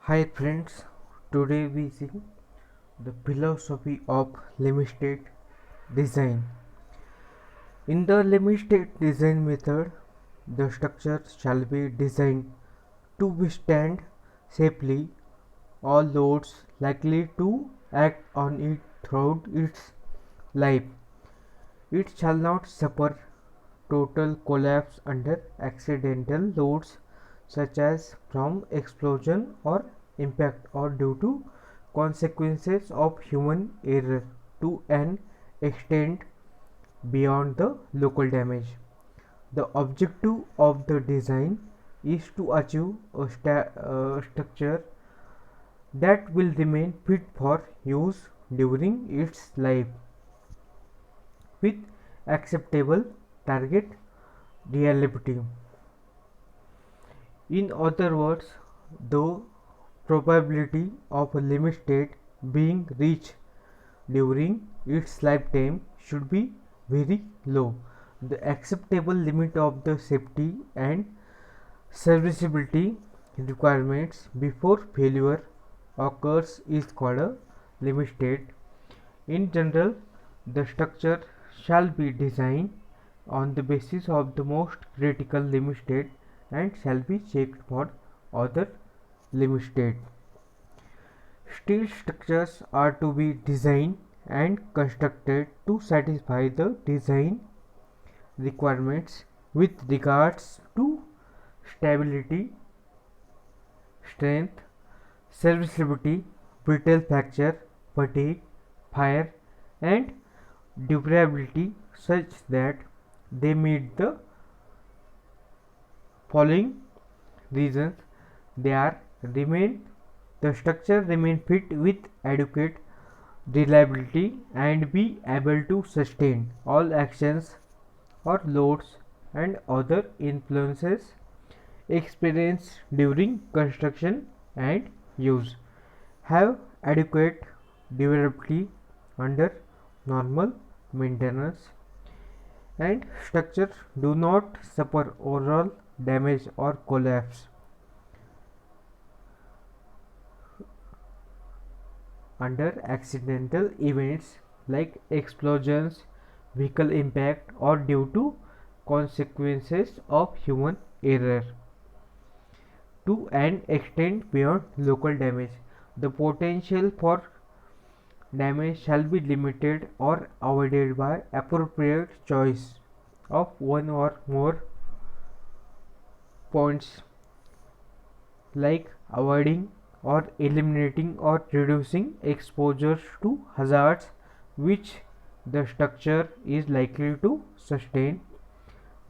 Hi friends, today we see the philosophy of limited design. In the limited design method, the structure shall be designed to withstand safely all loads likely to act on it throughout its life. It shall not suffer total collapse under accidental loads such as from explosion or impact or due to consequences of human error to an extent beyond the local damage. The objective of the design is to achieve a structure that will remain fit for use during its life with acceptable target reliability. In other words, the probability of a limit state being reached during its lifetime should be very low. The acceptable limit of the safety and serviceability requirements before failure occurs is called a limit state. In general, the structure shall be designed on the basis of the most critical limit state and shall be checked for other limit state. Steel structures are to be designed and constructed to satisfy the design requirements with regards to stability, strength, serviceability, brittle fracture, fatigue, fire, and durability such that they meet the following reasons. They are remain the structure remain fit with adequate reliability and be able to sustain all actions or loads and other influences experienced during construction and use, have adequate durability under normal maintenance, and structures do not suffer overall damage or collapse under accidental events like explosions, vehicle impact, or due to consequences of human error to an extent beyond local damage. The potential for damage shall be limited or avoided by appropriate choice of one or more points, like avoiding or eliminating or reducing exposures to hazards which the structure is likely to sustain,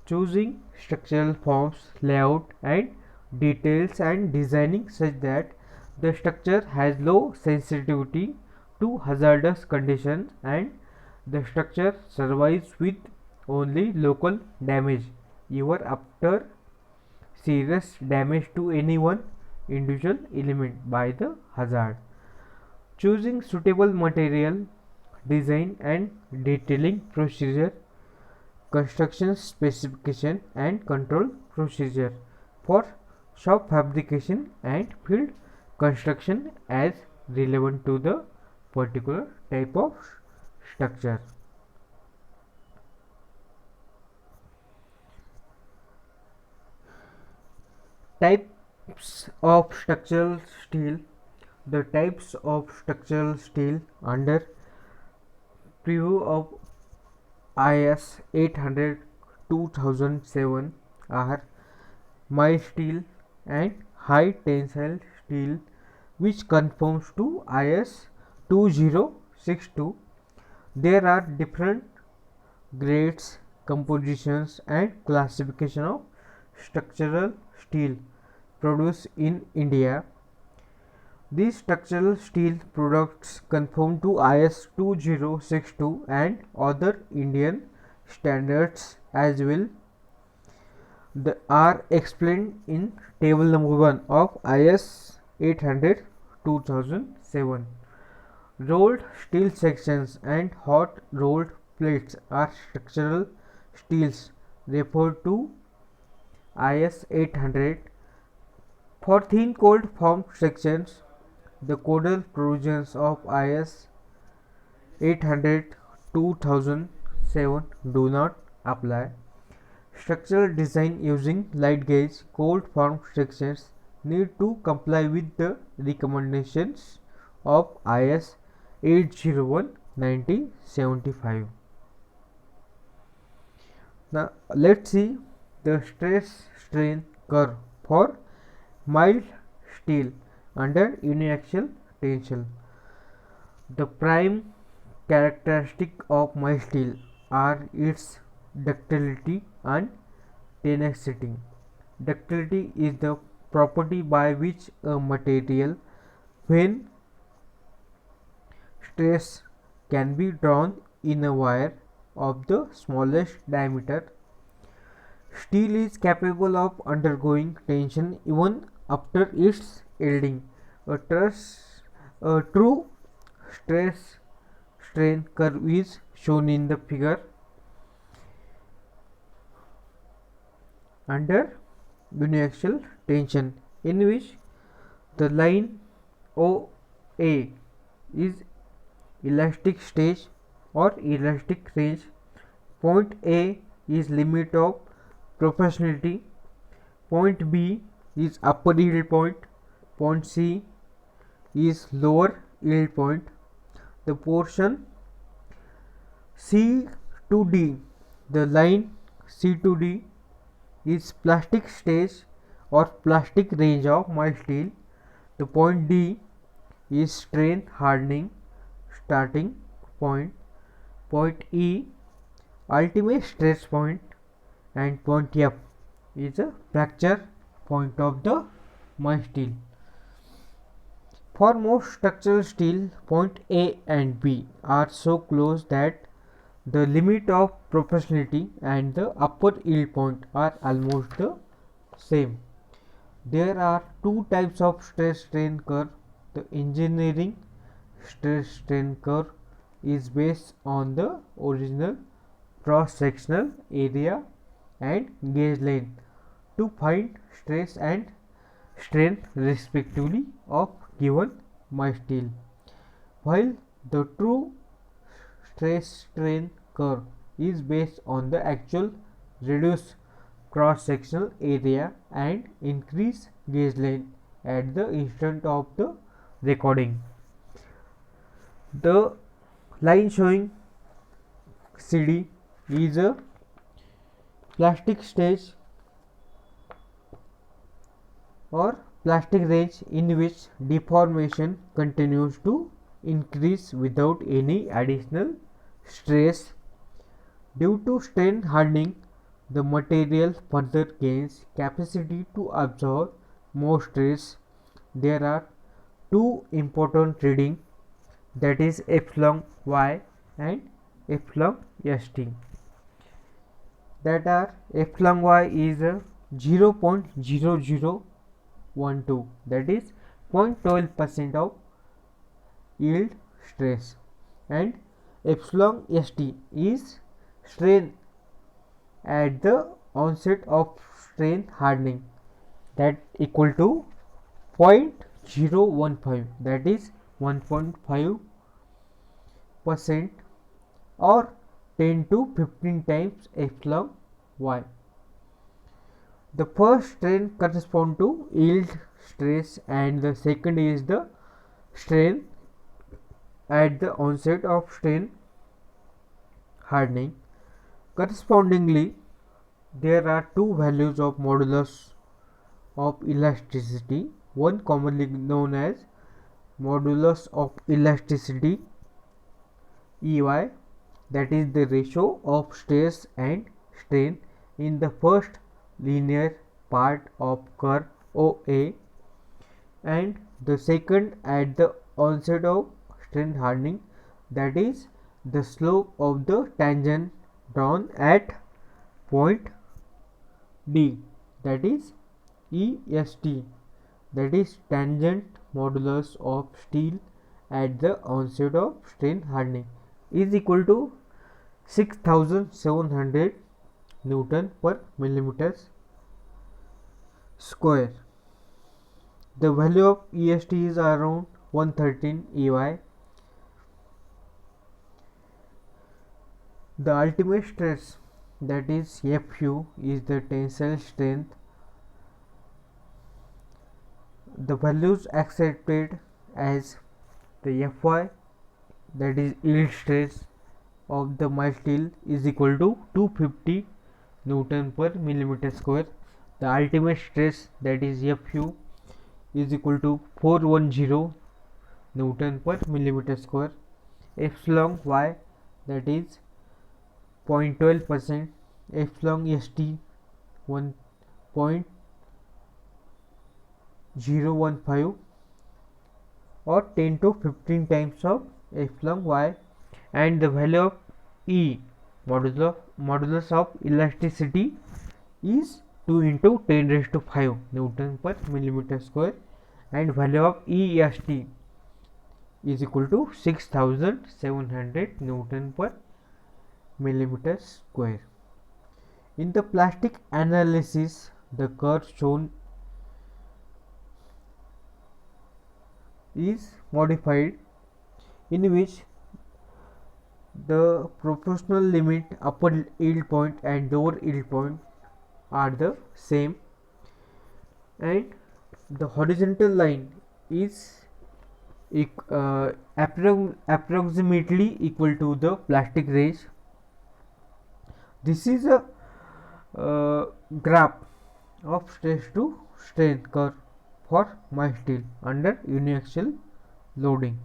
choosing structural forms, layout, and details, and designing such that the structure has low sensitivity to hazardous conditions and the structure survives with only local damage even after serious damage to any one individual element by the hazard. Choosing suitable material, design and detailing procedure, construction specification and control procedure for shop fabrication and field construction as relevant to the particular type of structure. Types of structural steel. The types of structural steel under preview of IS 800 2007 are mild steel and high tensile steel, which conforms to IS 2062. There are different grades, compositions and classification of structural steel produced in India. These structural steel products conform to IS 2062 and other Indian standards as well. They are explained in table number 1 of IS 800 2007. Rolled steel sections and hot rolled plates are structural steels referred to IS 800 For thin cold formed sections, the codal provisions of IS 800-2007 do not apply. Structural design using light gauge cold formed sections need to comply with the recommendations of IS 801-1975. Now let's see the stress strain curve for mild steel under uniaxial tension. The prime characteristic of mild steel are its ductility and tenacity. Ductility is the property by which a material, when stress, can be drawn in a wire of the smallest diameter. Steel is capable of undergoing tension even after its yielding. A true stress strain curve is shown in the figure. Under uniaxial tension, in which the line OA is elastic stage or elastic range. Point A is limit of proportionality. Point B is upper yield point. Point C is lower yield point. The portion C to D, the line C to D is plastic stage or plastic range of mild steel. The point D is strain hardening starting point. Point E ultimate stress point, and point F is a fracture point of the mild steel. For most structural steel, point A and B are so close that the limit of proportionality and the upper yield point are almost the same. There are two types of stress strain curve. The engineering stress strain curve is based on the original cross sectional area and gauge length to find stress and strain respectively of given mild steel, while the true stress strain curve is based on the actual reduced cross sectional area and increased gauge length at the instant of the recording. The line showing CD is a plastic stage or plastic range in which deformation continues to increase without any additional stress. Due to strain hardening, the material further gains capacity to absorb more stress. There are two important readings, that is epsilon y and epsilon st. That are epsilon y is 0.0012, that is 0.12% of yield stress, and epsilon st is strain at the onset of strain hardening, that equal to 0.015, that is 1.5% or 10 to 15 times epsilon y. The first strain corresponds to yield stress and the second is the strain at the onset of strain hardening. Correspondingly, there are two values of modulus of elasticity, one commonly known as modulus of elasticity EY, that is the ratio of stress and strain in the first linear part of curve OA, and the second at the onset of strain hardening, that is the slope of the tangent drawn at point D, that is EST, that is tangent modulus of steel at the onset of strain hardening, is equal to 6700 Newton per millimeter square. The value of EST is around 113 EY. The ultimate stress, that is Fu, is the tensile strength. The values accepted as the Fy, that is yield stress of the mild steel, is equal to 250 Newton per millimeter square. The ultimate stress, that is Fu, is equal to 410 Newton per millimeter square. Epsilon y, that is 0.12%. Epsilon st 1.015 or 10 to 15 times of epsilon y, and the value of E, modulus of elasticity, is 2 into 10 raised to 5 Newton per millimeter square, and value of EST is equal to 6700 Newton per millimeter square. In the plastic analysis, the curve shown is modified, in which the proportional limit upper yield point and lower yield point are the same, and the horizontal line is approximately equal to the plastic range. This is a graph of stress to strain curve for mild steel under uniaxial loading.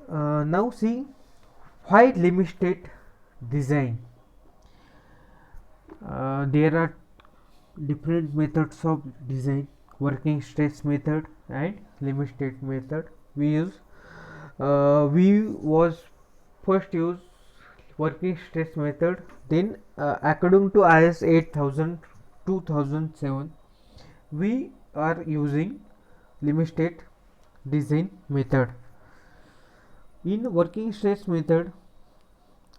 Now see why limit state design. There are different methods of design: working stress method and limit state method. We was first use working stress method, then according to IS 8000 2007 we are using limit state design method. In working stress method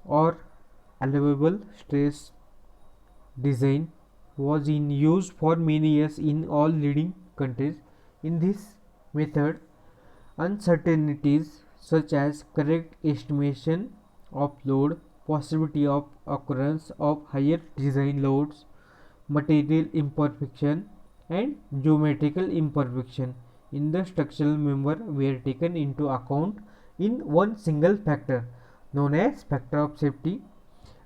or allowable stress design was in use for many years in all leading countries. In this method, uncertainties such as correct estimation of load, possibility of occurrence of higher design loads, material imperfection, and geometrical imperfection in the structural member were taken into account in one single factor known as factor of safety.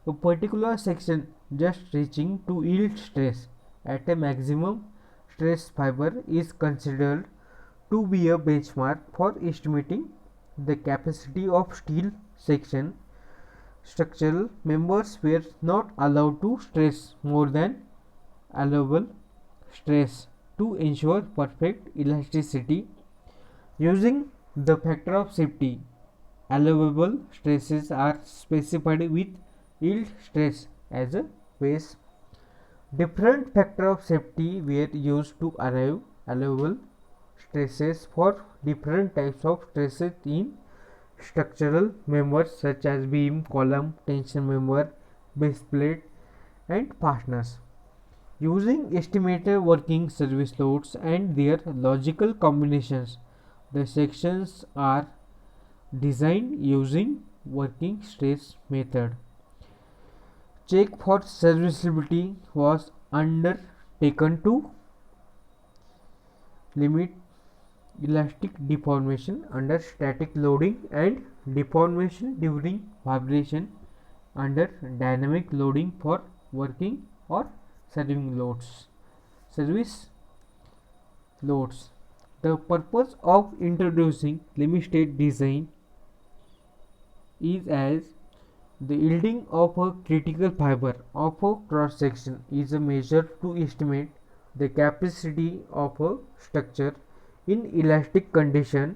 A particular section just reaching to yield stress at a maximum stress fiber is considered to be a benchmark for estimating the capacity of steel section. Structural members were not allowed to stress more than allowable stress to ensure perfect elasticity. Using the factor of safety, allowable stresses are specified with yield stress as a base. Different factor of safety were used to arrive allowable stresses for different types of stresses in structural members such as beam, column, tension member, base plate, and fasteners. Using estimated working service loads and their logical combinations, the sections are designed using working stress method. Check for serviceability was undertaken to limit elastic deformation under static loading and deformation during vibration under dynamic loading for working or service loads. The purpose of introducing limit state design is as the yielding of a critical fiber of a cross section is a measure to estimate the capacity of a structure in elastic condition.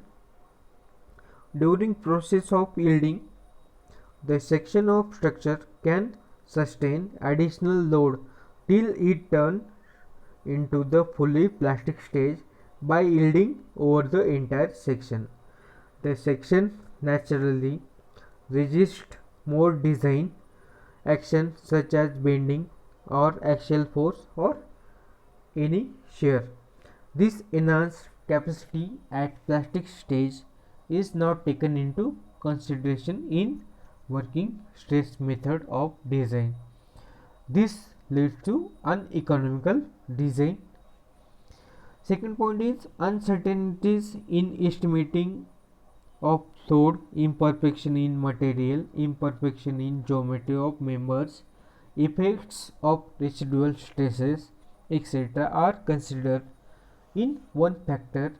During process of yielding, the section of structure can sustain additional load till it turns into the fully plastic stage by yielding over the entire section. The section naturally resists more design action such as bending or axial force or any shear. This enhanced capacity at plastic stage is not taken into consideration in working stress method of design. This leads to uneconomical design. Second point is uncertainties in estimating of load, imperfection in material, imperfection in geometry of members, effects of residual stresses, etc. are considered in one factor,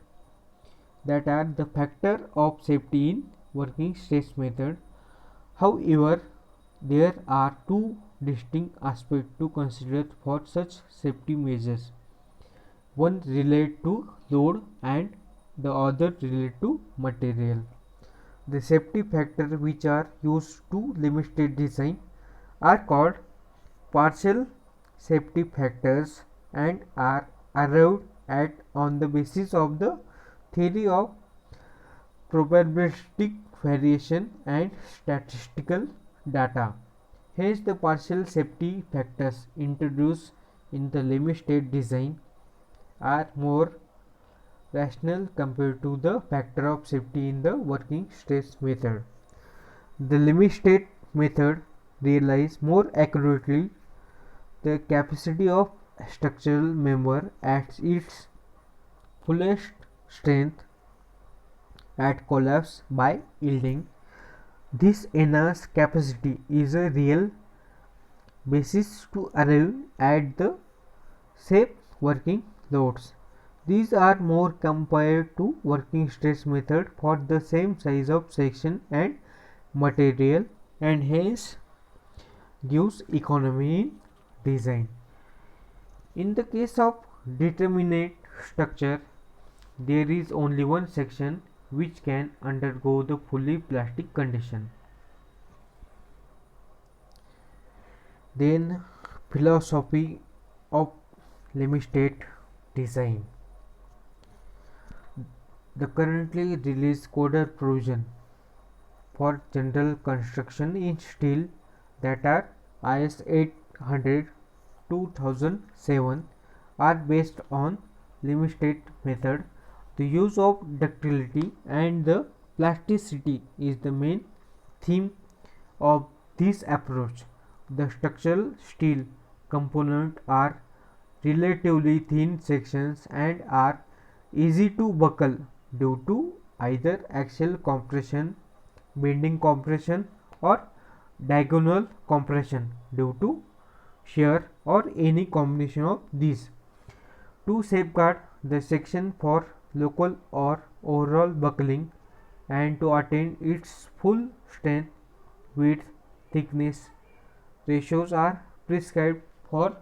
that are the factor of safety in working stress method. However, there are two distinct aspects to consider for such safety measures. One related to load and the other related to material. The safety factors which are used to limit state design are called partial safety factors and are arrived at on the basis of the theory of probabilistic variation and statistical data. Hence, the partial safety factors introduced in the limit state design are more rational compared to the factor of safety in the working stress method. The limit state method realizes more accurately the capacity of structural member at its fullest strength at collapse by yielding. This enhanced capacity is a real basis to arrive at the safe working loads. These are more compared to working stress method for the same size of section and material, and hence gives economy in design. In the case of determinate structure, there is only one section which can undergo the fully plastic condition. Then philosophy of limit state design. The currently released coded provision for general construction in steel, that are IS 800 2007, are based on limit state method. The use of ductility and the plasticity is the main theme of this approach. The structural steel components are relatively thin sections and are easy to buckle due to either axial compression, bending compression, or diagonal compression due to shear, or any combination of these. To safeguard the section for local or overall buckling and to attain its full strength, width, thickness ratios are prescribed for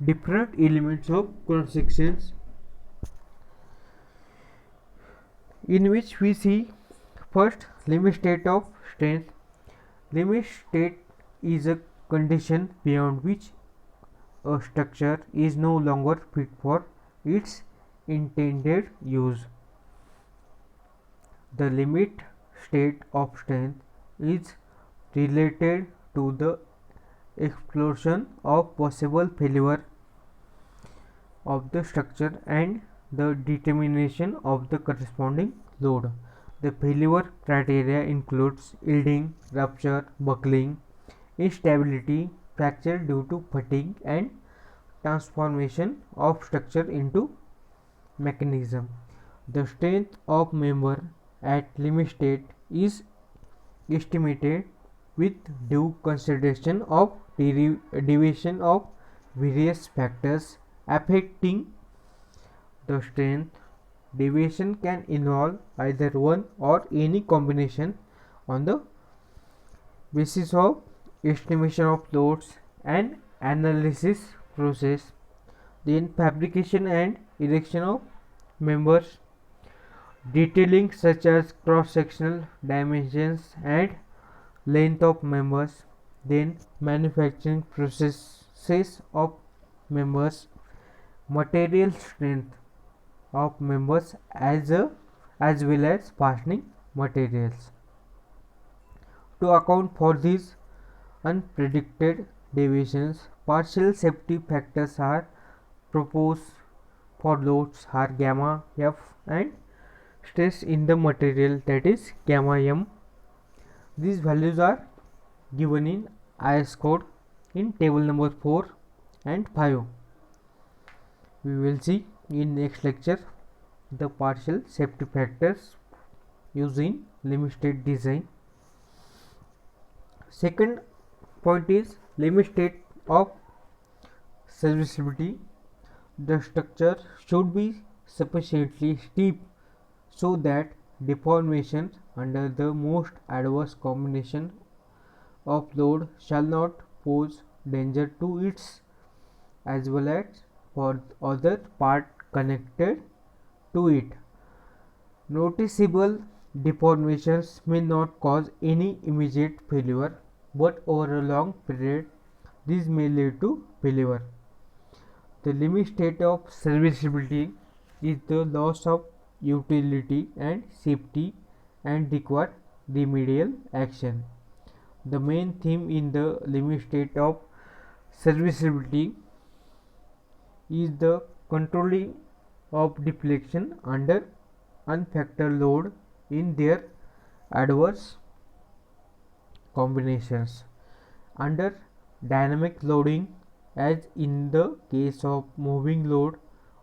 different elements of cross sections, in which we see first limit state of strength. Limit state is a condition beyond which a structure is no longer fit for its intended use. The limit state of strength is related to the explosion of possible failure of the structure and the determination of the corresponding load. The failure criteria includes yielding, rupture, buckling, instability, fracture due to fatigue, and transformation of structure into mechanism. The strength of member at limit state is estimated with due consideration of deviation of various factors affecting the strength. Deviation can involve either one or any combination on the basis of estimation of loads and analysis process. Then fabrication and erection of members, detailing such as cross sectional dimensions and length of members. Then manufacturing processes of members, material strength of members as well as fastening materials. To account for these unpredicted deviations, partial safety factors are proposed for loads are gamma F and stress in the material, that is gamma M. These values are given in IS code in table number 4 and 5. We will see in next lecture the partial safety factors used in limit state design. Second point is limit state of serviceability. The structure should be sufficiently steep so that deformations under the most adverse combination of load shall not pose danger to its as well as for other part connected to it. Noticeable deformations may not cause any immediate failure, but over a long period these may lead to failure. The limit state of serviceability is the loss of utility and safety and require remedial action. The main theme in the limit state of serviceability is the controlling of deflection under unfactored load in their adverse combinations. Under dynamic loading, as in the case of moving load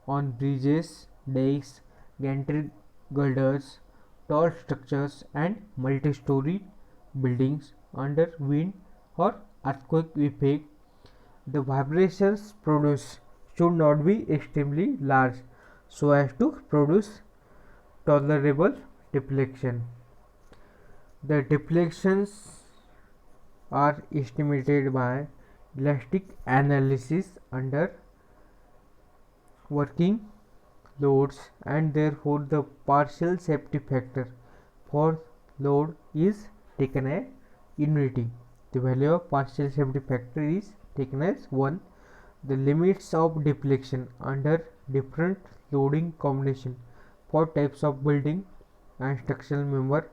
on bridges, decks, gantry girders, tall structures and multi-story buildings under wind or earthquake effect, the vibrations produced should not be extremely large so as to produce tolerable deflection. The deflections are estimated by elastic analysis under working loads, and therefore the partial safety factor for load is taken as unity. The value of partial safety factor is taken as 1. The limits of deflection under different loading combination for types of building and structural member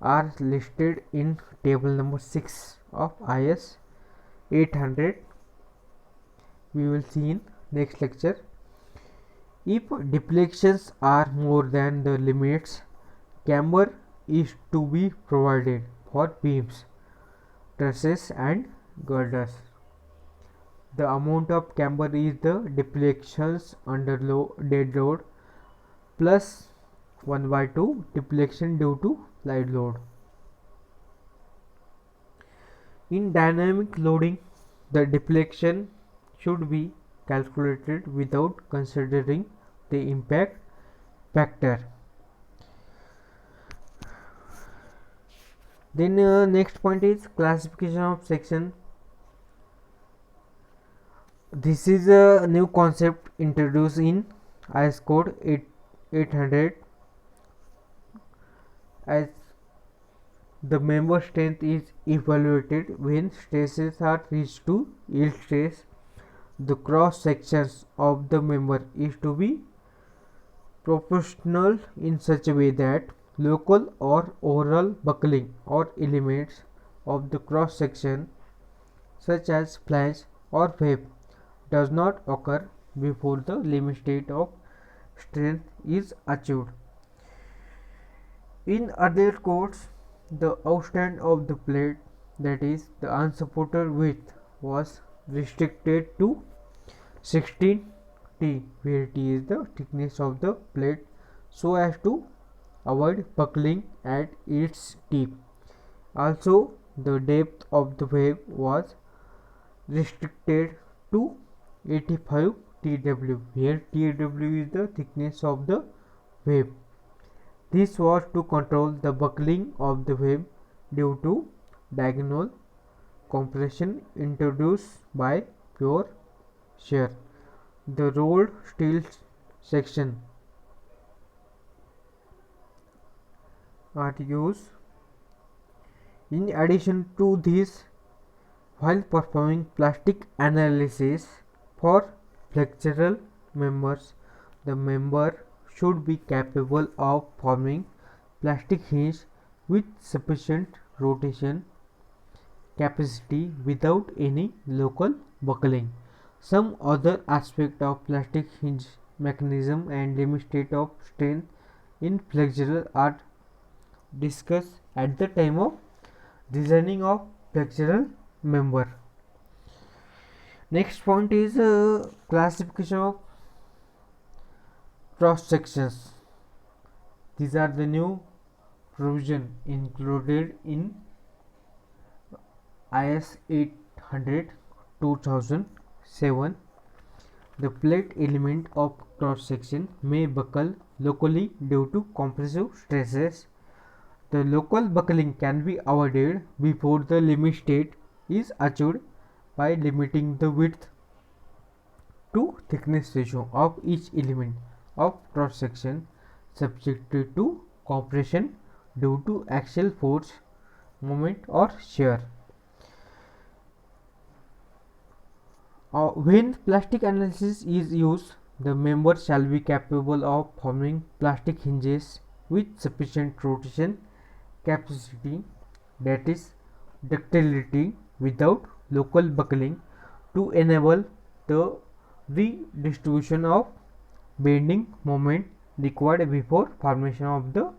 are listed in table number 6 of IS 800. We will see in next lecture. If deflections are more than the limits, camber is to be provided for beams, trusses and girders. The amount of camber is the deflections under dead load plus 1/2 deflection due to live load. In dynamic loading, the deflection should be calculated without considering the impact factor. Then next point is classification of section. This is a new concept introduced in IS code 800 as the member strength is evaluated when stresses are reached to yield stress. The cross sections of the member is to be proportional in such a way that local or overall buckling or elements of the cross section such as flange or web does not occur before the limit state of strength is achieved. In earlier codes, the outstand of the plate, that is the unsupported width, was restricted to 16 T, where T is the thickness of the plate, so as to avoid buckling at its tip. Also, the depth of the web was restricted to 85 TW, where TW is the thickness of the web. This was to control the buckling of the web due to diagonal compression introduced by pure shear. The rolled steel section are used. In addition to this, while performing plastic analysis for flexural members, the member should be capable of forming plastic hinge with sufficient rotation capacity without any local buckling. Some other aspect of plastic hinge mechanism and limit state of strain in flexural are discussed at the time of designing of flexural member. Next point is classification of cross sections. These are the new provision included in IS 800 2007. The plate element of cross section may buckle locally due to compressive stresses. The local buckling can be avoided before the limit state is achieved by limiting the width to thickness ratio of each element of cross section subjected to compression due to axial force, moment or shear. When plastic analysis is used, the member shall be capable of forming plastic hinges with sufficient rotation capacity, that is ductility, without local buckling to enable the redistribution of bending moment required before formation of the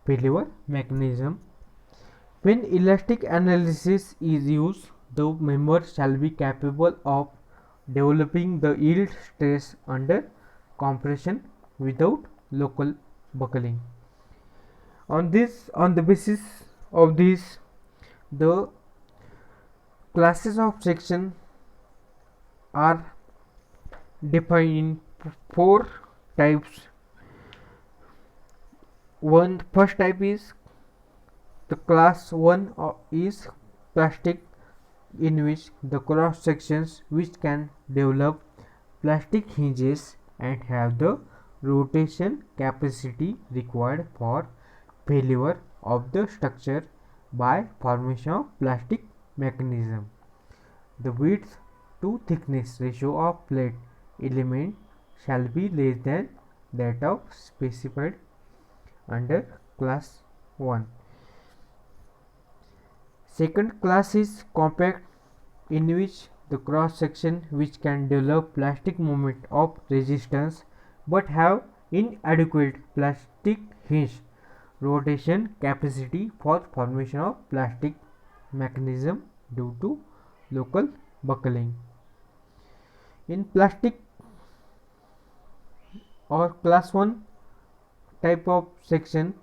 failure mechanism. When elastic analysis is used, the member shall be capable of developing the yield stress under compression without local buckling. On the basis of this, the classes of section are defined in four types. First type is the class 1 is plastic, in which the cross sections which can develop plastic hinges and have the rotation capacity required for failure of the structure by formation of plastic mechanism. The width to thickness ratio of plate element shall be less than that of specified under class 1. Second class is compact, in which the cross section which can develop plastic moment of resistance but have inadequate plastic hinge rotation capacity for formation of plastic mechanism due to local buckling. In plastic or class 1 type of section,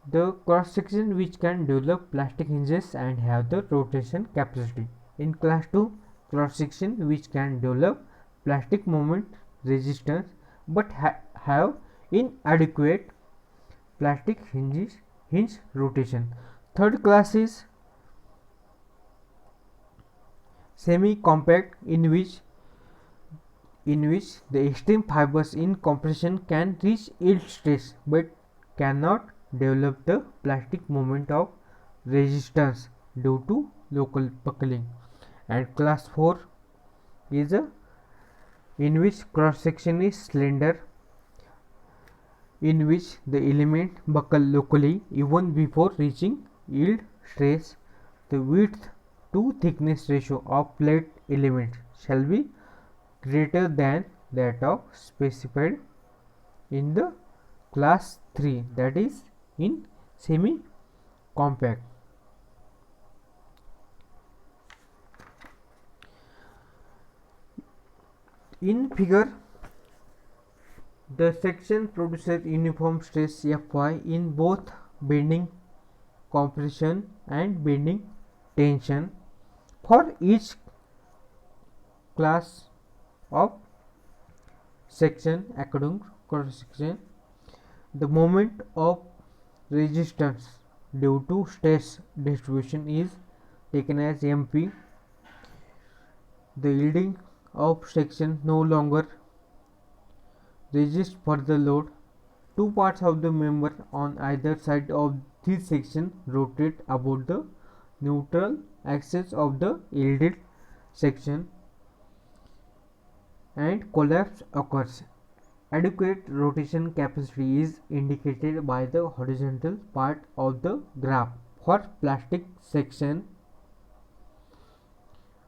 the cross section which can develop plastic hinges and have the rotation capacity. In class 2, cross section which can develop plastic moment resistance but have inadequate plastic hinge rotation. Third class is semi compact, in which the extreme fibers in compression can reach yield stress but cannot develop the plastic moment of resistance due to local buckling. And class 4 is in which cross section is slender, in which the element buckle locally even before reaching yield stress. The width to thickness ratio of plate element shall be greater than that of specified in the class 3, that is in semi compact. In figure, the section produces uniform stress Fy in both bending compression and bending tension. For each class of section according cross section, the moment of resistance due to stress distribution is taken as MP. The yielding of section no longer resist further load. Two parts of the member on either side of this section rotate about the neutral axis of the yielded section and collapse occurs. Adequate rotation capacity is indicated by the horizontal part of the graph. For plastic section,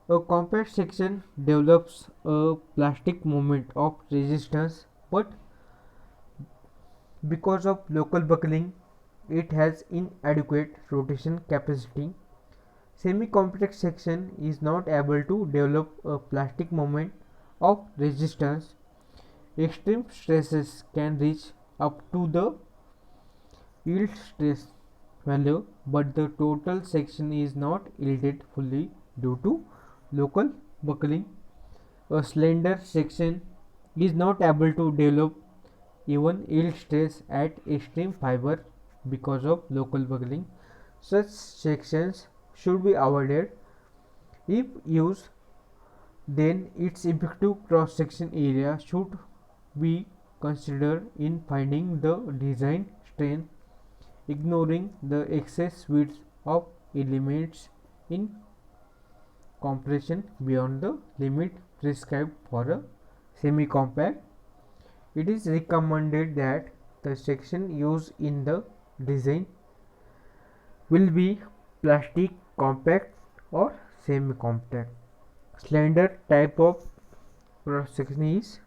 A compact section develops a plastic moment of resistance, but because of local buckling, it has inadequate rotation capacity. Semi-compact section is not able to develop a plastic moment of resistance. Extreme stresses can reach up to the yield stress value, but the total section is not yielded fully due to local buckling. A slender section is not able to develop even yield stress at extreme fiber because of local buckling. Such sections should be avoided. If used, then its effective cross section area should be considered in finding the design strength, ignoring the excess width of elements in compression beyond the limit prescribed for a semi-compact. It is recommended that the section used in the design will be plastic, compact or semi-compact. Slender type of cross section is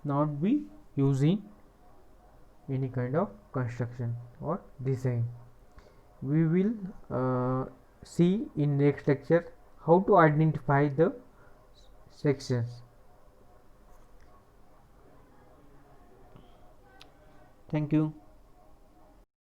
not be used in any kind of construction or design. We will see in next lecture how to identify the sections. Thank you.